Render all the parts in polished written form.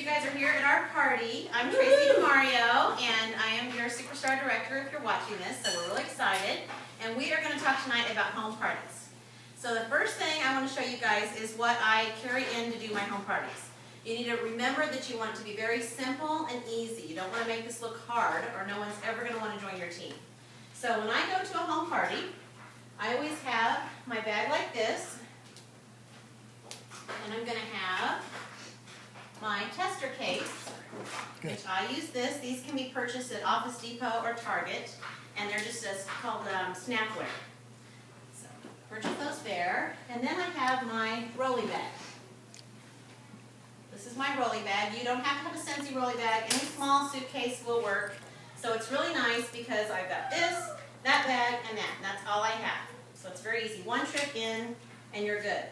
guys are here at our party. I'm Tracy DeMario, and I am your Superstar Director if you're watching this, so we're really excited. And we are going to talk tonight about home parties. So the first thing I want to show you guys is what I carry in to do my home parties. You need to remember that you want it to be very simple and easy. You don't want to make this look hard, or no one's ever going to want to join your team. So when I go to a home party, I always have my bag like this, and I'm going to have my tester case, which I use this. These can be purchased at Office Depot or Target, and they're just called Snapware. So purchase those there, and then I have my rolly bag. This is my rolly bag. You don't have to have a Scentsy rolly bag. Any small suitcase will work. So it's really nice because I've got this, that bag, and that. And that's all I have. So it's very easy. One trip in, and you're good.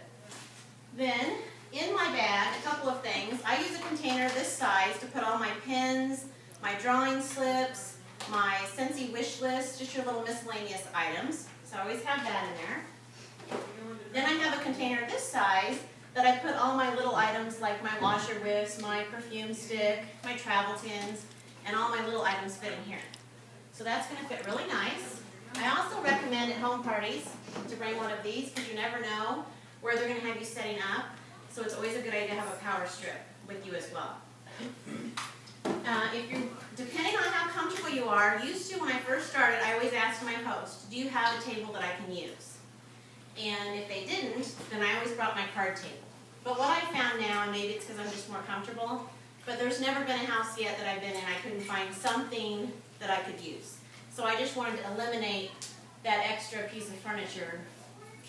Then, in my bag, a couple of things. I use a container this size to put all my pens, my drawing slips, my Scentsy wish list, just your little miscellaneous items. So I always have that in there. Then I have a container this size that I put all my little items like my washer whiffs, my perfume stick, my travel tins, and all my little items fit in here. So that's going to fit really nice. I also recommend at home parties to bring one of these because you never know where they're going to have you setting up. So it's always a good idea to have a power strip with you as well. Depending on how comfortable you are, used to when I first started, I always asked my host, do you have a table that I can use? And if they didn't, then I always brought my card table. But what I found now, and maybe it's because I'm just more comfortable, but there's never been a house yet that I've been in I couldn't find something that I could use. So I just wanted to eliminate that extra piece of furniture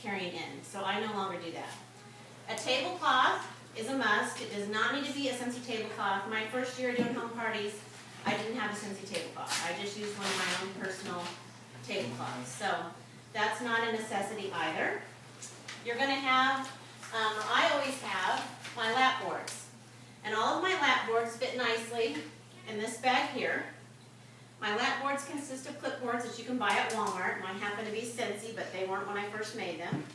carrying in. So I no longer do that. A tablecloth is a must. It does not need to be a Scentsy tablecloth. My first year doing home parties, I didn't have a Scentsy tablecloth. I just used one of my own personal tablecloths. So that's not a necessity either. You're going to have, I always have my lap boards. And all of my lap boards fit nicely in this bag here. My lap boards consist of clipboards that you can buy at Walmart. Mine happen to be Scentsy, but they weren't when I first made them.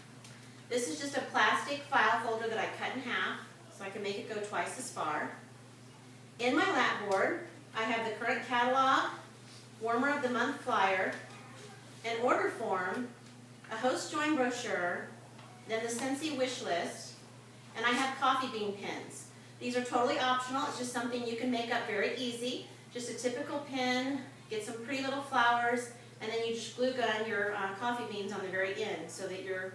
This is just a plastic file folder that I cut in half so I can make it go twice as far. In my lap board, I have the current catalog, Warmer of the Month flyer, an order form, a host join brochure, then the Scentsy wish list, and I have coffee bean pins. These are totally optional. It's just something you can make up very easy. Just a typical pin, get some pretty little flowers, and then you just glue gun your coffee beans on the very end so that your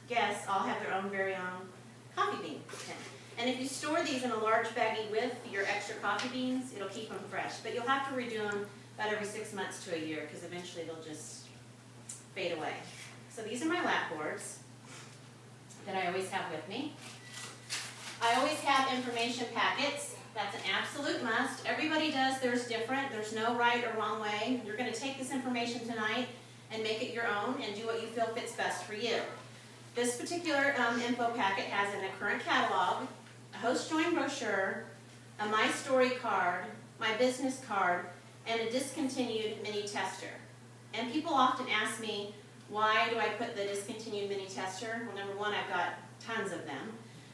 guests all have their own very own coffee bean tin. And if you store these in a large baggie with your extra coffee beans, it'll keep them fresh. But you'll have to redo them about every 6 months to a year because eventually they'll just fade away. So these are my lap boards that I always have with me. I always have information packets. That's an absolute must. Everybody does theirs different. There's no right or wrong way. You're going to take this information tonight and make it your own and do what you feel fits best for you. This particular info packet has in a current catalog, a host join brochure, a My Story card, my business card, and a discontinued mini tester. And people often ask me, why do I put the discontinued mini tester? Well, number one, I've got tons of them.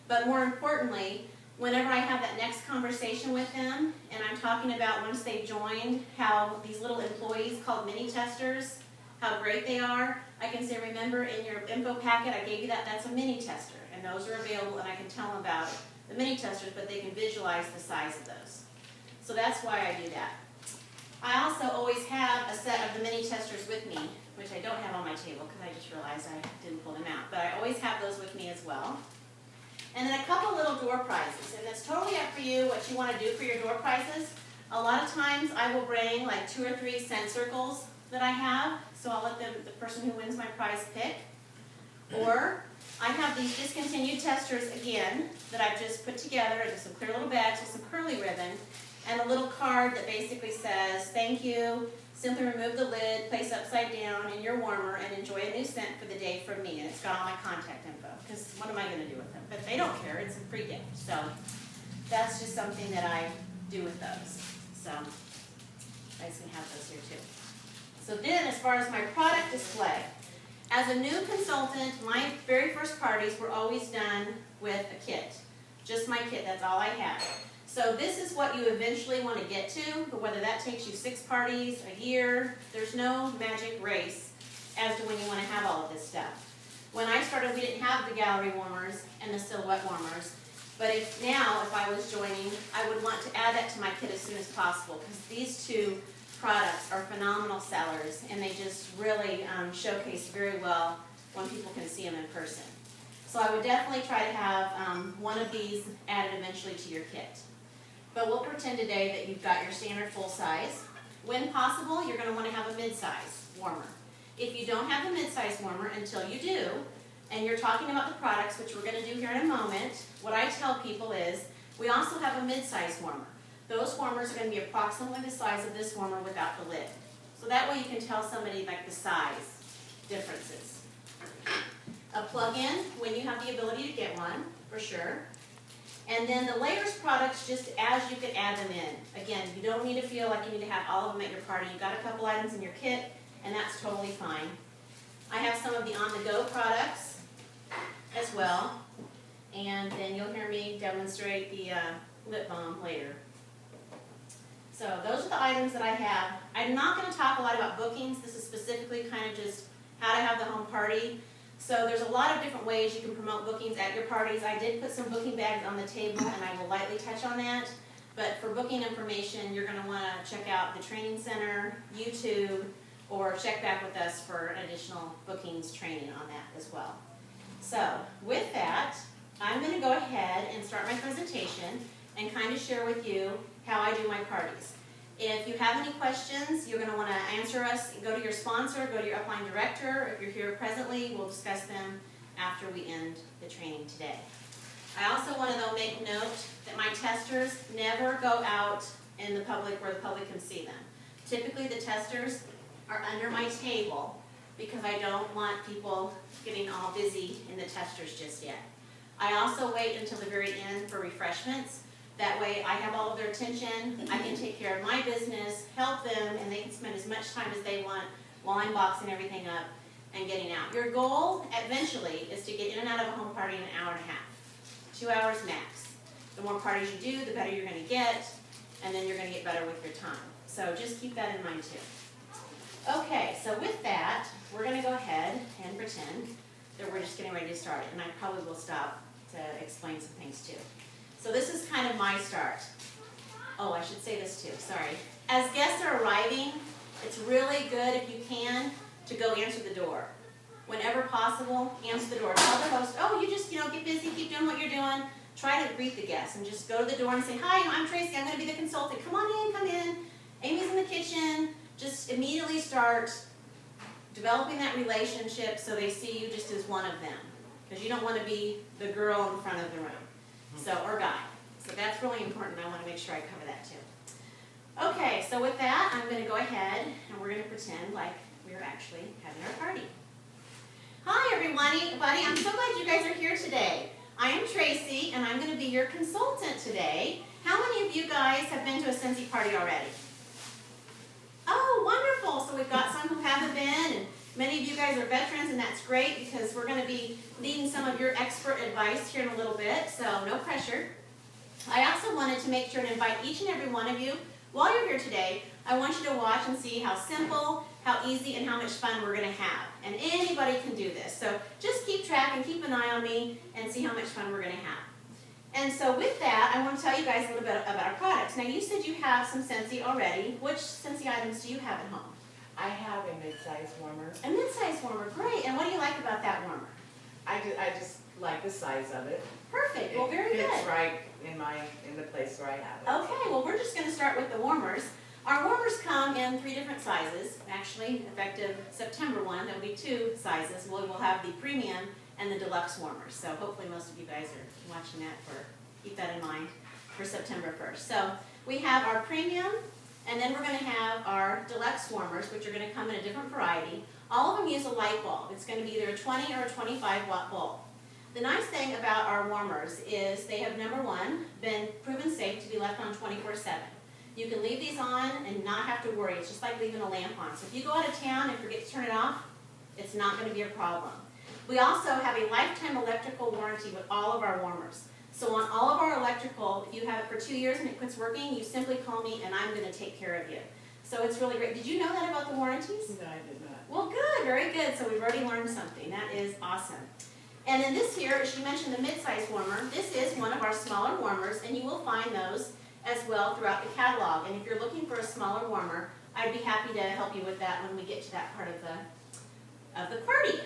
But more importantly, whenever I have that next conversation with them, and I'm talking about once they've joined, how these little employees called mini testers, how great they are, I can say, remember in your info packet I gave you that's a mini tester, and those are available, and I can tell them about the mini testers, but they can visualize the size of those. So that's why I do that. I also always have a set of the mini testers with me, which I don't have on my table because I just realized I didn't pull them out, but I always have those with me as well. And then a couple little door prizes, and it's totally up for you what you want to do for your door prizes. A lot of times I will bring like 2 or 3 scent circles that I have, so I'll let the person who wins my prize pick. Or I have these discontinued testers again that I've just put together into some clear little bags with some curly ribbon and a little card that basically says, thank you, simply remove the lid, place upside down in your warmer, and enjoy a new scent for the day from me. And it's got all my contact info, because what am I going to do with them? But they don't care, it's a free gift. So that's just something that I do with those. So you guys can have those here too. So then, as far as my product display, as a new consultant, my very first parties were always done with a kit. Just my kit, that's all I had. So this is what you eventually want to get to, but whether that takes you 6 parties, a year, there's no magic race as to when you want to have all of this stuff. When I started, we didn't have the gallery warmers and the silhouette warmers, but if I was joining, I would want to add that to my kit as soon as possible, because these two products are phenomenal sellers, and they just really showcase very well when people can see them in person. So I would definitely try to have one of these added eventually to your kit. But we'll pretend today that you've got your standard full size. When possible, you're going to want to have a mid-size warmer. If you don't have the mid-size warmer until you do, and you're talking about the products, which we're going to do here in a moment, what I tell people is we also have a mid-size warmer. Those warmers are going to be approximately the size of this warmer without the lid. So that way you can tell somebody like the size differences. A plug-in when you have the ability to get one, for sure. And then the layers products, just as you can add them in. Again, you don't need to feel like you need to have all of them at your party. You've got a couple items in your kit, and that's totally fine. I have some of the on-the-go products as well. And then you'll hear me demonstrate the lip balm later. So those are the items that I have. I'm not going to talk a lot about bookings. This is specifically kind of just how to have the home party. So there's a lot of different ways you can promote bookings at your parties. I did put some booking bags on the table, and I will lightly touch on that. But for booking information, you're going to want to check out the Training Center, YouTube, or check back with us for additional bookings training on that as well. So with that, I'm going to go ahead and start my presentation and kind of share with you how I do my parties. If you have any questions, you're going to want to answer us. Go to your sponsor, go to your upline director. If you're here presently, we'll discuss them after we end the training today. I also want to though make note that my testers never go out in the public where the public can see them. Typically the testers are under my table because I don't want people getting all busy in the testers just yet. I also wait until the very end for refreshments. That way I have all of their attention, I can take care of my business, help them, and they can spend as much time as they want while I'm boxing everything up and getting out. Your goal eventually is to get in and out of a home party in an hour and a half. 2 hours max. The more parties you do, the better you're going to get, and then you're going to get better with your time. So just keep that in mind too. Okay, so with that, we're going to go ahead and pretend that we're just getting ready to start it, and I probably will stop to explain some things too. So this is kind of my start. Oh, I should say this too, sorry. As guests are arriving, it's really good if you can to go answer the door. Whenever possible, answer the door. Tell the host, oh, you just, get busy, keep doing what you're doing. Try to greet the guests and just go to the door and say, hi, I'm Tracy, I'm going to be the consultant. Come on in, come in. Amy's in the kitchen. Just immediately start developing that relationship so they see you just as one of them. Because you don't want to be the girl in front of the room. Or guy. So that's really important. I want to make sure I cover that too. Okay, so with that, I'm going to go ahead and we're going to pretend like we're actually having our party. Hi everybody. I'm so glad you guys are here today. I am Tracy and I'm going to be your consultant today. How many of you guys have been to a Scentsy party already? Oh, wonderful. So we've got some who haven't been, and many of you guys are veterans, and that's great because we're going to be needing some of your expert advice here in a little bit, so no pressure. I also wanted to make sure and invite each and every one of you, while you're here today, I want you to watch and see how simple, how easy, and how much fun we're going to have. And anybody can do this. So just keep track and keep an eye on me and see how much fun we're going to have. And so with that, I want to tell you guys a little bit about our products. Now you said you have some Scentsy already. Which Scentsy items do you have at home? I have a mid-size warmer. A mid-size warmer, great. And what do you like about that warmer? I just like the size of it. Perfect, well very good. It fits right in the place where I have it. Okay, well we're just going to start with the warmers. Our warmers come in 3 different sizes. Actually, effective September 1, there will be 2 sizes. We will have the premium and the deluxe warmers. So hopefully most of you guys are watching that keep that in mind for September 1st. So we have our premium, and then we're going to have our deluxe warmers, which are going to come in a different variety. All of them use a light bulb. It's going to be either a 20 or a 25 watt bulb. The nice thing about our warmers is they have, number 1, been proven safe to be left on 24/7. You can leave these on and not have to worry. It's just like leaving a lamp on. So if you go out of town and forget to turn it off, it's not going to be a problem. We also have a lifetime electrical warranty with all of our warmers. So on all of our electrical, if you have for 2 years and it quits working, you simply call me and I'm going to take care of you. So it's really great. Did you know that about the warranties? No, I did not. Well, good, very good. So we've already learned something. That is awesome. And then this here, she mentioned the mid-size warmer. This is one of our smaller warmers, and you will find those as well throughout the catalog. And if you're looking for a smaller warmer, I'd be happy to help you with that when we get to that part of the party.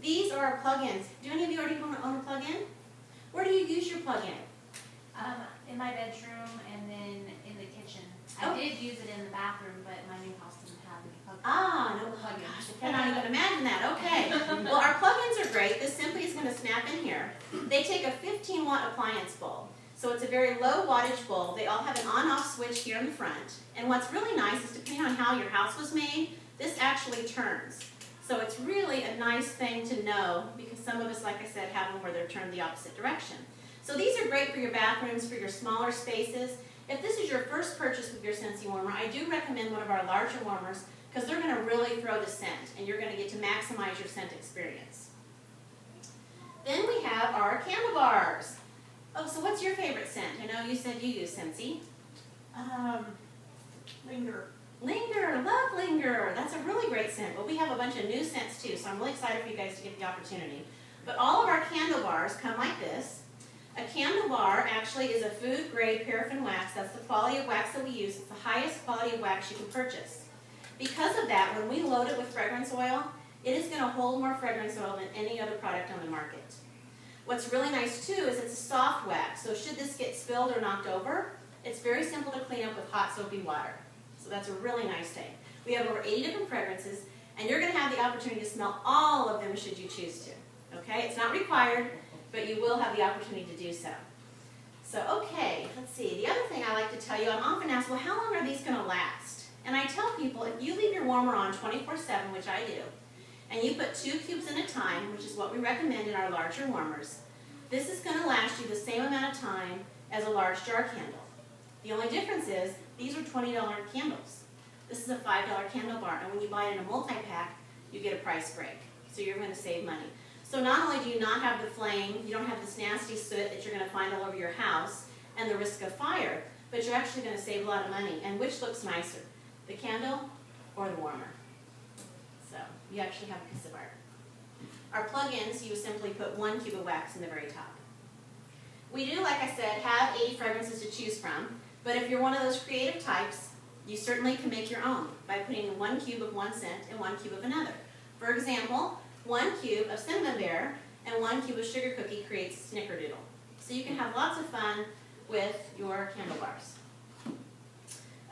These are our plug-ins. Do any of you already own a plug-in? Where do you use your plug-in? In my bedroom and then in the kitchen. Oh. I did use it in the bathroom, but my new house didn't have any plug-ins. Ah, no, oh gosh, I cannot even imagine that. Okay. Well, our plug-ins are great. This simply is going to snap in here. They take a 15-watt appliance bulb. So it's a very low wattage bulb. They all have an on-off switch here in the front. And what's really nice is depending on how your house was made, this actually turns. So it's really a nice thing to know because some of us, like I said, have them where they're turned the opposite direction. So these are great for your bathrooms, for your smaller spaces. If this is your first purchase with your Scentsy warmer, I do recommend one of our larger warmers because they're going to really throw the scent and you're going to get to maximize your scent experience. Then we have our candle bars. Oh, so what's your favorite scent? I know you said you use Scentsy. Linger. Linger, love Linger. That's a really great scent. Well, we have a bunch of new scents too, so I'm really excited for you guys to get the opportunity. But all of our candle bars come like this. A candle bar actually is a food-grade paraffin wax. That's the quality of wax that we use. It's the highest quality of wax you can purchase. Because of that, when we load it with fragrance oil, it is going to hold more fragrance oil than any other product on the market. What's really nice too is it's a soft wax, so should this get spilled or knocked over, it's very simple to clean up with hot soapy water. So that's a really nice thing. We have over 80 different fragrances, and you're going to have the opportunity to smell all of them should you choose to. Okay? It's not required, but you will have the opportunity to do so. So, okay, let's see. The other thing I like to tell you, I'm often asked, well, how long are these going to last? And I tell people, if you leave your warmer on 24/7, which I do, and you put 2 cubes in a time, which is what we recommend in our larger warmers, this is going to last you the same amount of time as a large jar candle. The only difference is, these are $20 candles. This is a $5 candle bar, and when you buy it in a multi-pack, you get a price break. So you're going to save money. So not only do you not have the flame, you don't have this nasty soot that you're going to find all over your house, and the risk of fire, but you're actually going to save a lot of money. And which looks nicer, the candle or the warmer? So you actually have a piece of art. Our plug-ins, you simply put 1 cube of wax in the very top. We do, like I said, have 80 fragrances to choose from, but if you're one of those creative types, you certainly can make your own by putting 1 cube of one scent and 1 cube of another. For example, 1 cube of cinnamon bear and 1 cube of sugar cookie creates snickerdoodle. So you can have lots of fun with your candle bars.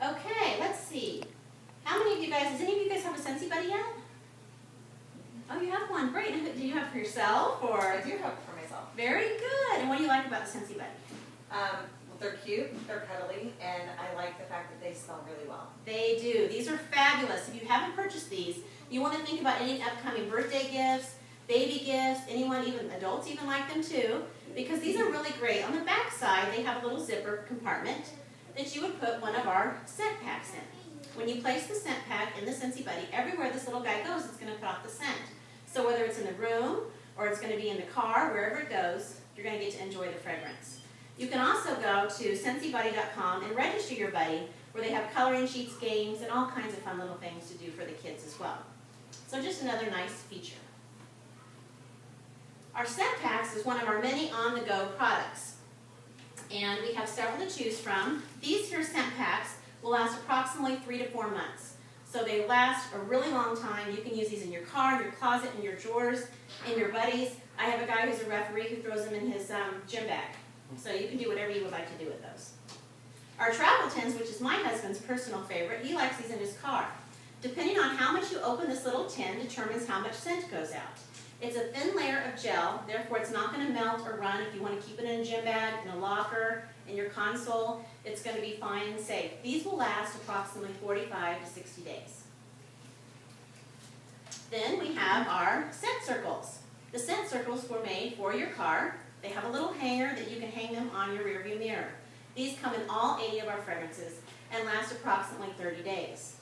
Okay, let's see. How many of you guys, does any of you guys have a Scentsy Buddy yet? Oh, you have one. Great. Do you have for yourself or? I do have it for myself. Very good. And what do you like about the Scentsy Buddy? Well, they're cute, they're cuddly, and I like the fact that they smell really well. They do. These are fabulous. If you haven't purchased these, you want to think about any upcoming birthday gifts, baby gifts, anyone, even adults even like them too, because these are really great. On the back side, they have a little zipper compartment that you would put one of our scent packs in. When you place the scent pack in the Scentsy Buddy, everywhere this little guy goes, it's going to put off the scent. So whether it's in the room or it's going to be in the car, wherever it goes, you're going to get to enjoy the fragrance. You can also go to ScentsyBuddy.com and register your buddy, where they have coloring sheets, games, and all kinds of fun little things to do for the kids as well. So just another nice feature. Our scent packs is one of our many on-the-go products. And we have several to choose from. These here scent packs will last approximately 3 to 4 months. So they last a really long time. You can use these in your car, in your closet, in your drawers, in your buddies. I have a guy who's a referee who throws them in his gym bag. So you can do whatever you would like to do with those. Our travel tins, which is my husband's personal favorite, he likes these in his car. Depending on how much you open this little tin determines how much scent goes out. It's a thin layer of gel, therefore it's not going to melt or run. If you want to keep it in a gym bag, in a locker, in your console, it's going to be fine and safe. These will last approximately 45 to 60 days. Then we have our scent circles. The scent circles were made for your car. They have a little hanger that you can hang them on your rearview mirror. These come in all 80 of our fragrances and last approximately 30 days.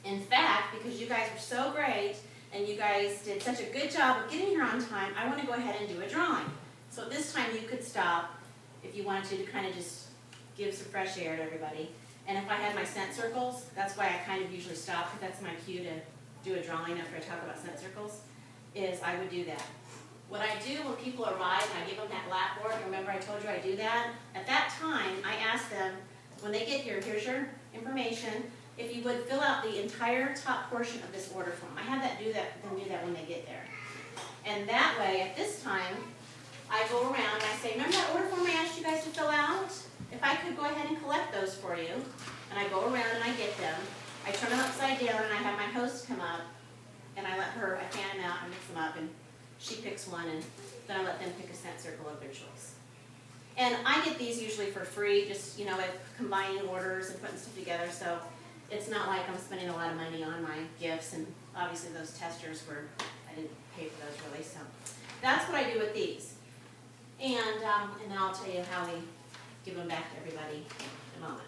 In fact, because you guys are so great and you guys did such a good job of getting here on time, I want to go ahead and do a drawing. So at this time you could stop if you wanted to kind of just give some fresh air to everybody. And if I had my scent circles, that's why I kind of usually stop, because that's my cue to do a drawing after I talk about scent circles, is I would do that. What I do when people arrive and I give them that lap board, remember I told you I do that? At that time, I ask them, when they get here, here's your information, if you would fill out the entire top portion of this order form. I have them do that when they get there. And that way, at this time, I go around and I say, remember that order form I asked you guys to fill out? If I could go ahead and collect those for you, and I go around and I get them, I turn them upside down and I have my host come up, and I let her, I fan them out and mix them up, and she picks one, and then I let them pick a scent circle of their choice. And I get these usually for free, just, you know, with combining orders and putting stuff together, so it's not like I'm spending a lot of money on my gifts, and obviously those testers were, I didn't pay for those really, so that's what I do with these. And then I'll tell you how we give them back to everybody in a moment.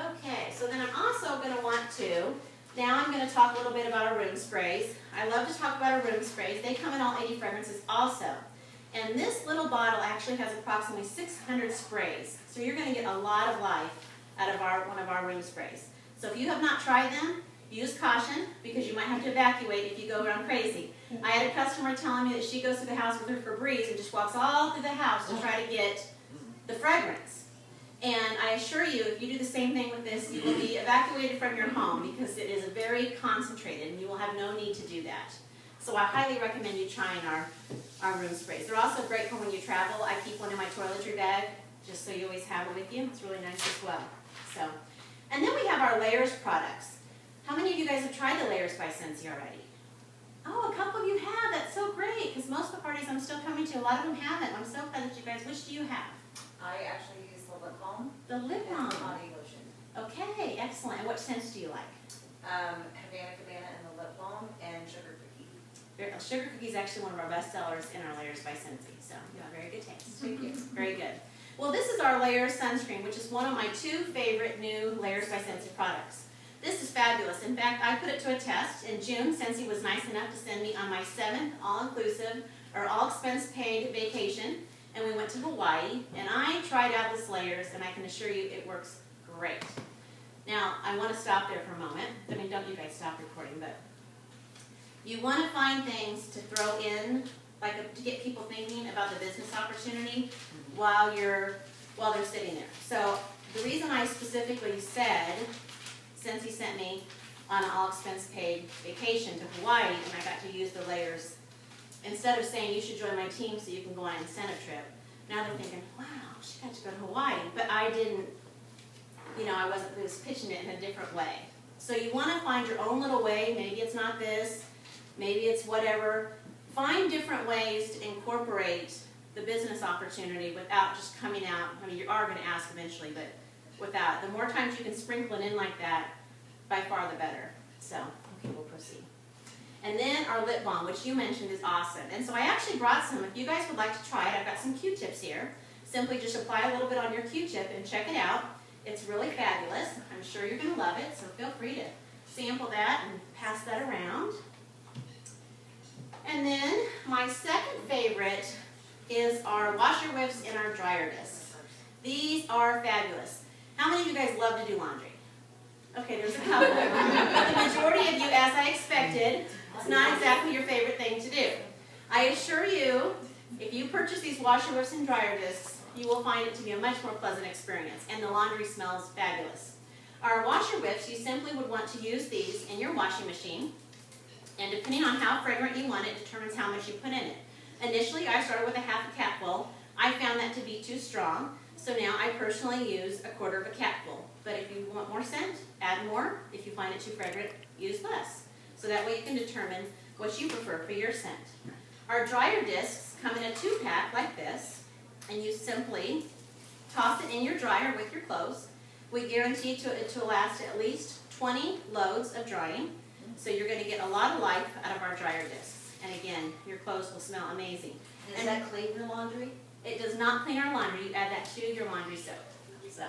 Okay, so then I'm also going to want to, now I'm going to talk a little bit about our room sprays. I love to talk about our room sprays. They come in all 80 fragrances also. And this little bottle actually has approximately 600 sprays. So you're going to get a lot of life out of one of our room sprays. So if you have not tried them, use caution, because you might have to evacuate if you go around crazy. I had a customer telling me that she goes through the house with her Febreze and just walks all through the house to try to get the fragrance. And I assure you, if you do the same thing with this, you will be evacuated from your home, because it is very concentrated and you will have no need to do that. So I highly recommend you trying our room sprays. They're also great for when you travel. I keep one in my toiletry bag, just so you always have it with you. It's really nice as well. So, and then we have our Layers products. How many of you guys have tried the Layers by Scentsy already? Oh, a couple of you have. That's so great, because most of the parties I'm still coming to, a lot of them haven't. I'm so glad that you guys, which do you have? I actually use the lip balm. The lip balm. And the body lotion. Okay, excellent. And what scents do you like? Havana Cabana and the lip balm, and sugar cookie. Sugar Cookie is actually one of our best sellers in our Layers by Scentsy, so you have very good taste. Thank you. Very good. Well, this is our Layers sunscreen, which is one of my 2 favorite new Layers by Scentsy products. This is fabulous. In fact, I put it to a test. In June, Scentsy was nice enough to send me on my 7th all-inclusive or all-expense-paid vacation, and we went to Hawaii, and I tried out this Layers, and I can assure you it works great. Now, I want to stop there for a moment. I mean, don't you guys stop recording, but you want to find things to throw in, like to get people thinking about the business opportunity while they're sitting there. So the reason I specifically said, since he sent me on an all-expense-paid vacation to Hawaii, and I got to use the Layers, instead of saying you should join my team so you can go on an incentive trip, now they're thinking, wow, she got to go to Hawaii. But I didn't, you know, I was pitching it in a different way. So you want to find your own little way. Maybe it's not this, maybe it's whatever. Find different ways to incorporate the business opportunity without just coming out. I mean, you are going to ask eventually, but without. The more times you can sprinkle it in like that, by far the better. So, okay, we'll proceed. And then our lip balm, which you mentioned is awesome. And so I actually brought some. If you guys would like to try it, I've got some Q-tips here. Simply just apply a little bit on your Q-tip and check it out. It's really fabulous. I'm sure you're going to love it, so feel free to sample that and pass that around. And then my second favorite is our washer whips and our dryer discs. These are fabulous. How many of you guys love to do laundry? Okay, there's a couple. The majority of you, as I expected, it's not exactly your favorite thing to do. I assure you, if you purchase these washer whips and dryer discs, you will find it to be a much more pleasant experience, and the laundry smells fabulous. Our washer whips, you simply would want to use these in your washing machine, and depending on how fragrant you want it, determines how much you put in it. Initially, I started with a half a capful. I found that to be too strong, so now I personally use a quarter of a capful. But if you want more scent, add more. If you find it too fragrant, use less. So that way you can determine what you prefer for your scent. Our dryer discs come in a 2-pack like this, and you simply toss it in your dryer with your clothes. We guarantee it to last at least 20 loads of drying, so you're going to get a lot of life out of our dryer discs. And again, your clothes will smell amazing. Does that clean your laundry? It does not clean our laundry. You add that to your laundry soap. So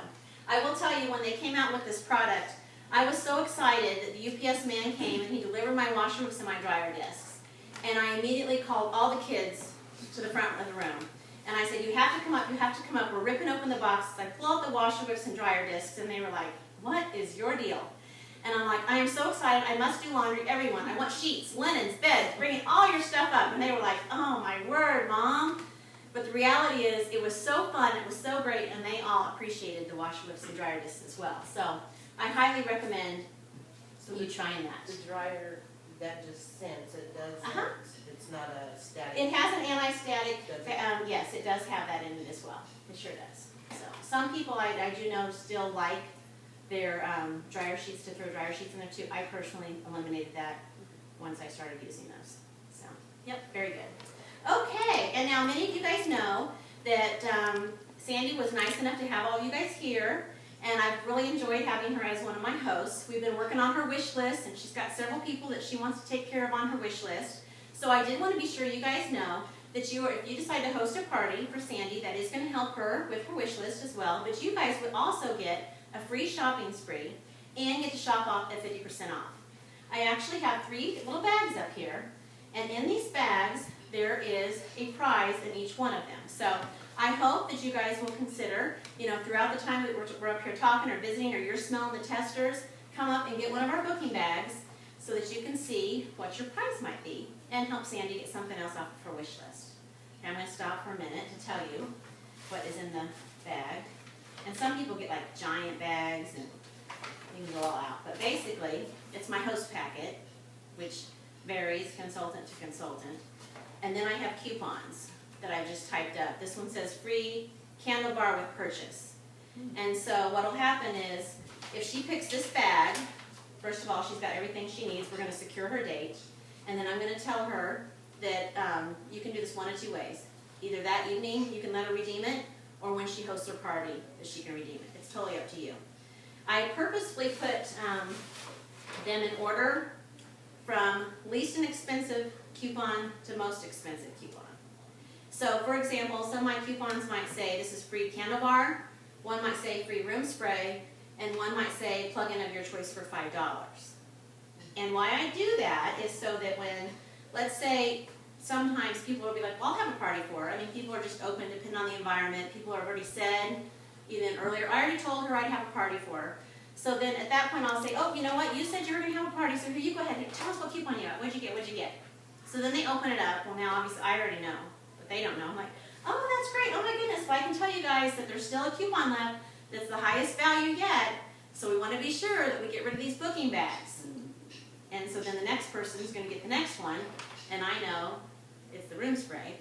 I will tell you, when they came out with this product, I was so excited that the UPS man came and he delivered my washer whips and my dryer discs. And I immediately called all the kids to the front of the room. And I said, you have to come up, you have to come up. We're ripping open the boxes. I pull out the washer whips and dryer discs, and they were like, what is your deal? And I'm like, I am so excited. I must do laundry, everyone. I want sheets, linens, beds, bringing all your stuff up. And they were like, oh my word, Mom. But the reality is, it was so fun, it was so great, and they all appreciated the washer whips and dryer discs as well. So I highly recommend you trying that. The dryer, that just scents, it does, it's not a static. It has an anti-static, Does it? yes, it does have that in it as well. It sure does. So some people I do know still like their dryer sheets, to throw dryer sheets in there too. I personally eliminated that once I started using those. So, yep, very good. Okay, and now many of you guys know that Sandy was nice enough to have all you guys here, and I've really enjoyed having her as one of my hosts. We've been working on her wish list, and she's got several people that she wants to take care of on her wish list. So I did want to be sure you guys know that if you decide to host a party for Sandy, that is going to help her with her wish list as well, but you guys would also get a free shopping spree and get to shop off at 50% off. I actually have 3 little bags up here, and in these bags there is a prize in each one of them. So I hope that you guys will consider, throughout the time that we're up here talking or visiting, or you're smelling the testers, come up and get one of our booking bags so that you can see what your prize might be and help Sandy get something else off of her wish list. Now I'm going to stop for a minute to tell you what is in the bag. And some people get like giant bags and you can go all out. But basically, it's my host packet, which varies consultant to consultant. And then I have coupons that I just typed up. This one says free candle bar with purchase. And so what'll happen is, if she picks this bag, first of all, she's got everything she needs. We're going to secure her date. And then I'm going to tell her that you can do this one of 2 ways. Either that evening, you can let her redeem it, or when she hosts her party, that she can redeem it. It's totally up to you. I purposefully put them in order from least inexpensive coupon to most expensive coupon. So, for example, some of my coupons might say this is free candle bar, one might say free room spray, and one might say plug-in of your choice for $5. And why I do that is so that when, let's say, sometimes people will be like, well, I'll have a party for her. I mean, people are just open, depending on the environment. People have already said, even earlier, I already told her I'd have a party for her. So then at that point I'll say, oh, you know what, you said you were going to have a party, so here, you go ahead and tell us what coupon you got. What'd you get, what'd you get? So then they open it up. Well, now obviously I already know, but they don't know. I'm like, oh, that's great. Oh my goodness. Well, I can tell you guys that there's still a coupon left that's the highest value yet. So we want to be sure that we get rid of these booking bags. And so then the next person is going to get the next one, and I know it's the room spray.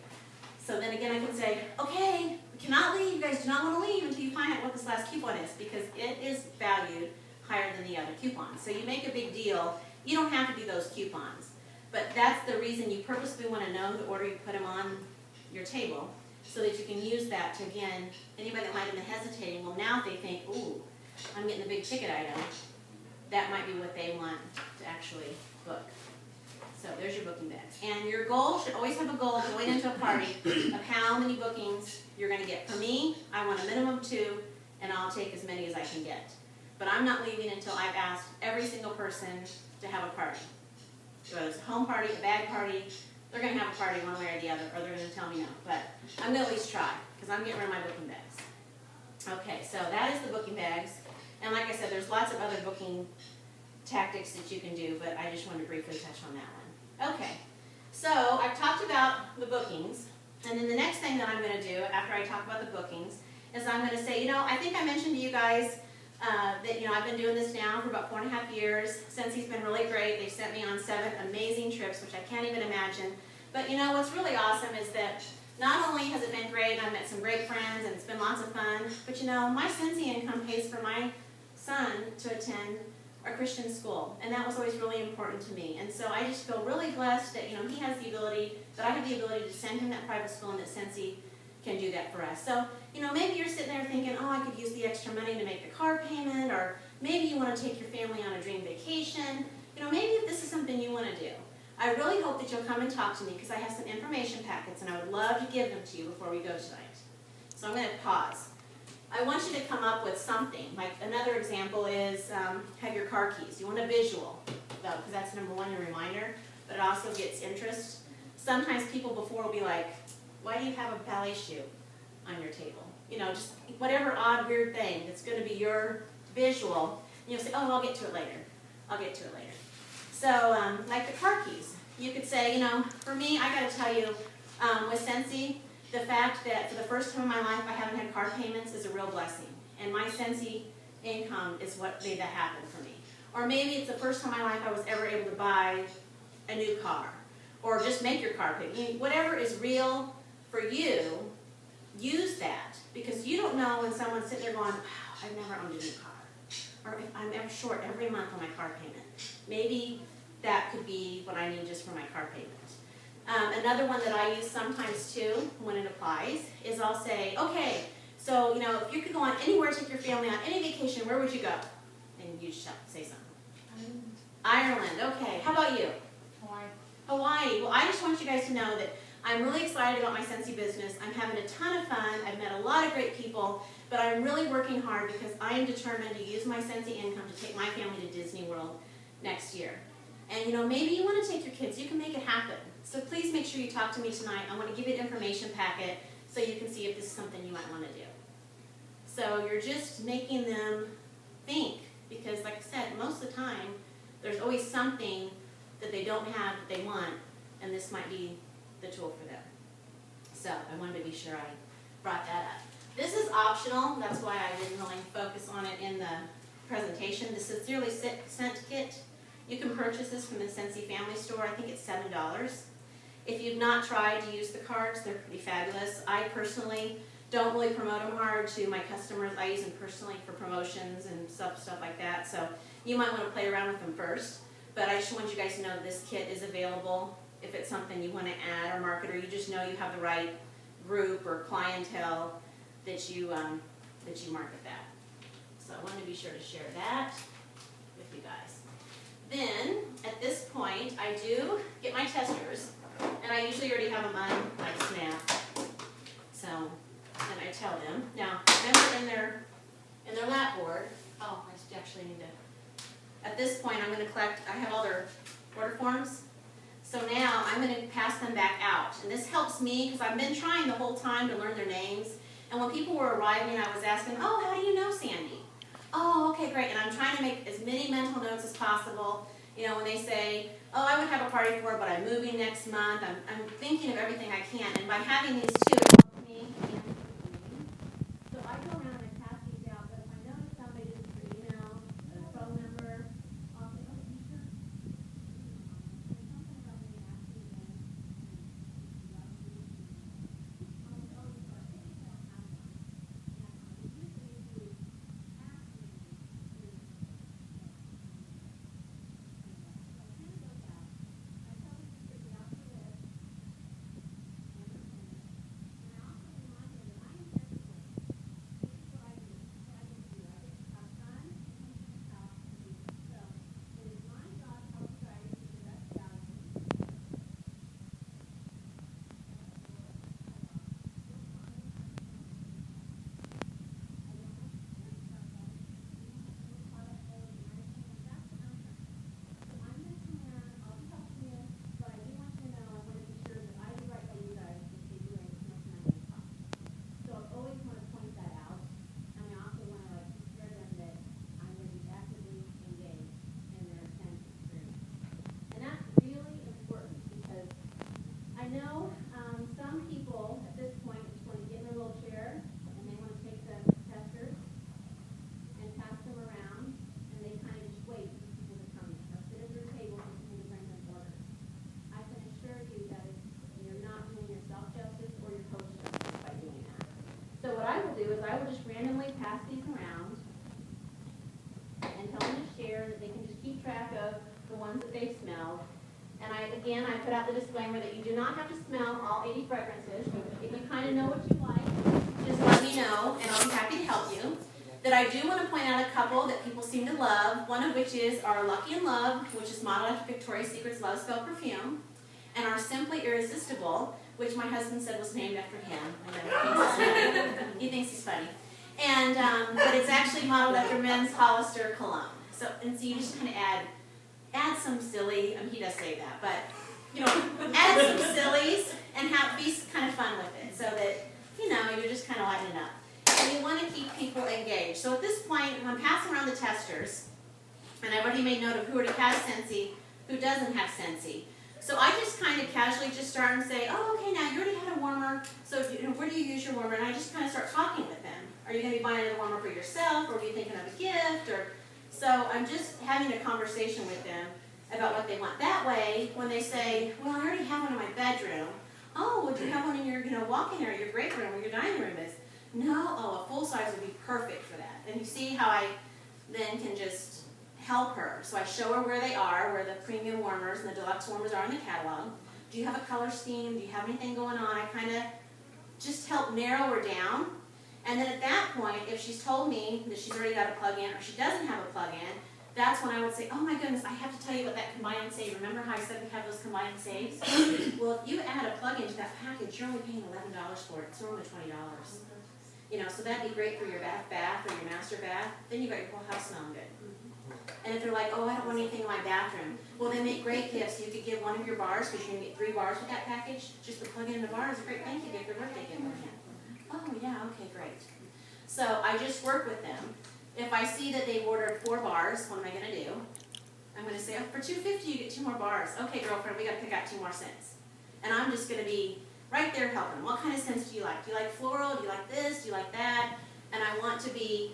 So then again I can say, okay, we cannot leave. You guys do not want to leave until you find out what this last coupon is, because it is valued higher than the other coupons. So you make a big deal. You don't have to do those coupons. But that's the reason you purposely want to know the order you put them on your table, so that you can use that to, again, anybody that might have been hesitating, well, now if they think, ooh, I'm getting a big ticket item, that might be what they want to actually book. So there's your booking bags. And your goal should always have a goal going into a party of how many bookings you're going to get. For me, I want a minimum of 2, and I'll take as many as I can get. But I'm not leaving until I've asked every single person to have a party. Whether it's a home party, a bag party, they're going to have a party one way or the other, or they're going to tell me no. But I'm going to at least try, because I'm getting rid of my booking bags. Okay, so that is the booking bags. And like I said, there's lots of other booking tactics that you can do, but I just wanted to briefly touch on that one. Okay, so I've talked about the bookings, and then the next thing that I'm going to do after I talk about the bookings is I'm going to say, I think I mentioned to you guys that, I've been doing this now for about 4.5 years. Cincy's been really great. They've sent me on 7 amazing trips, which I can't even imagine. But, what's really awesome is that not only has it been great, and I've met some great friends, and it's been lots of fun, but, my Cincy income pays for my son to attend a Christian school, and that was always really important to me. And so I just feel really blessed that, he has the ability, that I have the ability to send him that private school, and that Cincy can do that for us. So, maybe you're sitting there thinking, oh, I could use the extra money to make the car payment, or maybe you want to take your family on a dream vacation. Maybe if this is something you want to do. I really hope that you'll come and talk to me, because I have some information packets, and I would love to give them to you before we go tonight. So I'm going to pause. I want you to come up with something. Like another example is have your car keys. You want a visual, though, because that's number one, a reminder, but it also gets interest. Sometimes people before will be like, Why do you have a ballet shoe on your table? You know, just whatever odd, weird thing that's going to be your visual. And you'll say, oh, I'll get to it later. I'll get to it later. So, like the car keys. You could say, you know, for me, I got to tell you, with Scentsy, the fact that for the first time in my life I haven't had car payments is a real blessing. And my Scentsy income is what made that happen for me. Or maybe it's the first time in my life I was ever able to buy a new car. Or just make your car payment. Whatever is real for you, use that. Because you don't know when someone's sitting there going, wow, I've never owned a new car. Or if I'm ever short every month on my car payment. Maybe that could be what I need just for my car payment. Another one that I use sometimes too, when it applies, is I'll say, okay, so you know, if you could go on anywhere, take your family on any vacation, where would you go? And you shall say something. Ireland, okay. How about you? Hawaii. Hawaii. Well, I just want you guys to know that I'm really excited about my Scentsy business. I'm having a ton of fun. I've met a lot of great people, but I'm really working hard because I am determined to use my Scentsy income to take my family to Disney World next year. And you know, maybe you want to take your kids. You can make it happen. So please make sure you talk to me tonight. I want to give you an information packet so you can see if this is something you might want to do. So you're just making them think, because like I said, most of the time, there's always something that they don't have that they want, and this might be the tool for them. So I wanted to be sure I brought that up. This is optional. That's why I didn't really focus on it in the presentation. The Sincerely Scent Kit. You can purchase this from the Scentsy Family Store. I think it's $7. If you've not tried to use the cards, they're pretty fabulous. I personally don't really promote them hard to my customers. I use them personally for promotions and stuff like that. So you might want to play around with them first. But I just want you guys to know that this kit is available if it's something you want to add or market, or you just know you have the right group or clientele that you market that. So I wanted to be sure to share that with you guys. Then, at this point, I do get my testers, and I usually already have them on like Snap. So, and I tell them. Now, remember in their lap board, oh, I actually need to, at this point I'm going to collect, I have all their order forms. So now I'm going to pass them back out. And this helps me because I've been trying the whole time to learn their names. And when people were arriving, I was asking, oh, how do you know Sandy? Oh, okay, great. And I'm trying to make as many mental notes as possible. You know, when they say, oh, I would have a party for her, but I'm moving next month. I'm thinking of everything I can. And by having these two, it helps me. So I go around and I pass these out. But if I notice somebody didn't put their email, a phone number, I'll say, oh, you sure? Something about me asking them. I will just randomly pass these around and tell them to share, that they can just keep track of the ones that they've smelled. And I put out the disclaimer that you do not have to smell all 80 fragrances. If you kind of know what you like, just let me know and I'll be happy to help you. That I do want to point out a couple that people seem to love, one of which is our Lucky in Love, which is modeled after Victoria's Secret's Love Spell perfume, and our Simply Irresistible, which my husband said was named after him. I know, he thinks he's funny. And, but it's actually modeled after Men's Hollister cologne. So you just kind of add some silly, he does say that, but you know, add some sillies and be kind of fun with it so that, you know, you're just kind of lighting it up. And you want to keep people engaged. So at this point, I'm passing around the testers, and I've already made note of who already has Scentsy, who doesn't have Scentsy. So I just kind of casually just start and say, oh, okay, now you already had a warmer, so you know, where do you use your warmer? And I just kind of start talking with them. Are you going to be buying another warmer for yourself, or are you thinking of a gift? Or so I'm just having a conversation with them about what they want. That way, when they say, well, I already have one in my bedroom. Oh, well, do you have one in your walk-in area, your great room, where your dining room is? No, oh, a full size would be perfect for that. And you see how I then can just help her. So I show her where they are, where the premium warmers and the deluxe warmers are in the catalog. Do you have a color scheme? Do you have anything going on? I kind of just help narrow her down. And then at that point, if she's told me that she's already got a plug-in or she doesn't have a plug-in, that's when I would say, oh my goodness, I have to tell you about that combine and save. Remember how I said we have those combine and saves? Well, if you add a plug-in to that package, you're only paying $11 for it. It's normally $20. You know, so that'd be great for your bath or your master bath. Then you got your whole house smelling good. And if they're like, oh, I don't want anything in my bathroom, well, they make great gifts. You could give one of your bars, because you're going to get 3 bars with that package. Just the plug-in in the bar is a great thank you gift or birthday gift. Oh, yeah, okay, great. So I just work with them. If I see that they've ordered 4 bars, what am I going to do? I'm going to say, oh, for $2.50 you get 2 more bars. Okay, girlfriend, we got to pick out 2 more scents. And I'm just going to be right there helping them. What kind of scents do you like? Do you like floral? Do you like this? Do you like that? And I want to be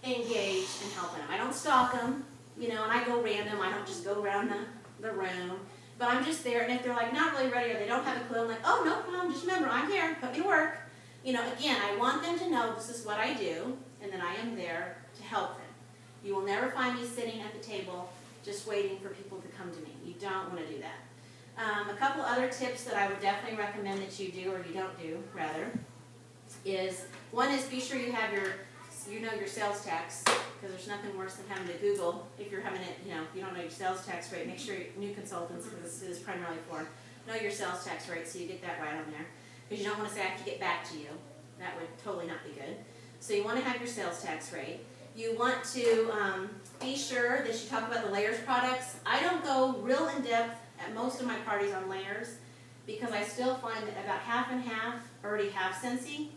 engaged in helping them. I don't stalk them, you know, and I go random. I don't just go around the room. But I'm just there, and if they're like not really ready or they don't have a clue, I'm like, oh, no problem, just remember, I'm here, put me to work. You know, again, I want them to know this is what I do, and that I am there to help them. You will never find me sitting at the table just waiting for people to come to me. You don't want to do that. A couple other tips that I would definitely recommend that you do, or you don't do, rather, is, one is be sure you have your sales tax, because there's nothing worse than having to Google if you're having it, you know, if you don't know your sales tax rate. Make sure new consultants, because this is primarily for, know your sales tax rate so you get that right on there. Because you don't want to say, I have to get back to you. That would totally not be good. So you want to have your sales tax rate. You want to be sure that you talk about the layers products. I don't go real in depth at most of my parties on layers, because I still find that about half and half already have Scentsy.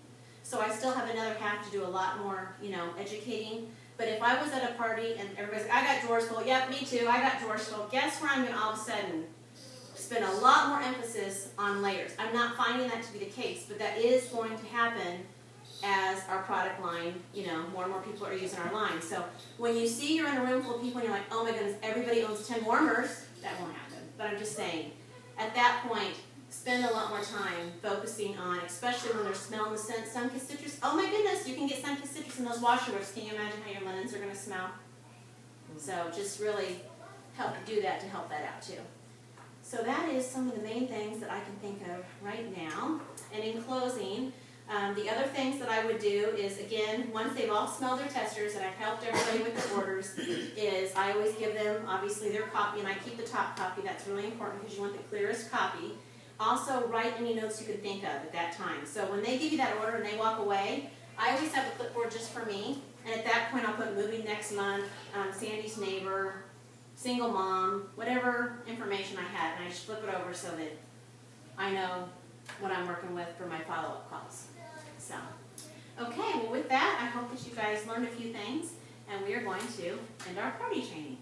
So I still have another half to do a lot more, you know, educating. But if I was at a party and everybody's like, I got drawers full, yep, me too, I got drawers full, guess where I'm going to all of a sudden spend a lot more emphasis on layers. I'm not finding that to be the case, but that is going to happen as our product line, you know, more and more people are using our line. So when you see you're in a room full of people and you're like, oh my goodness, everybody owns 10 warmers, that won't happen. But I'm just saying, at that point, spend a lot more time focusing on, especially when they're smelling the scent, sun-kissed citrus. Oh my goodness, you can get sun-kissed citrus in those washer whips. Can you imagine how your linens are going to smell? So just really help do that to help that out too. So that is some of the main things that I can think of right now. And in closing, the other things that I would do is, again, once they've all smelled their testers and I've helped everybody with their orders, is I always give them, obviously, their copy, and I keep the top copy. That's really important because you want the clearest copy. Also, write any notes you can think of at that time. So when they give you that order and they walk away, I always have a clipboard just for me. And at that point, I'll put moving next month, Sandy's neighbor, single mom, whatever information I had, and I just flip it over so that I know what I'm working with for my follow-up calls. So, okay, well with that, I hope that you guys learned a few things, and we are going to end our party training.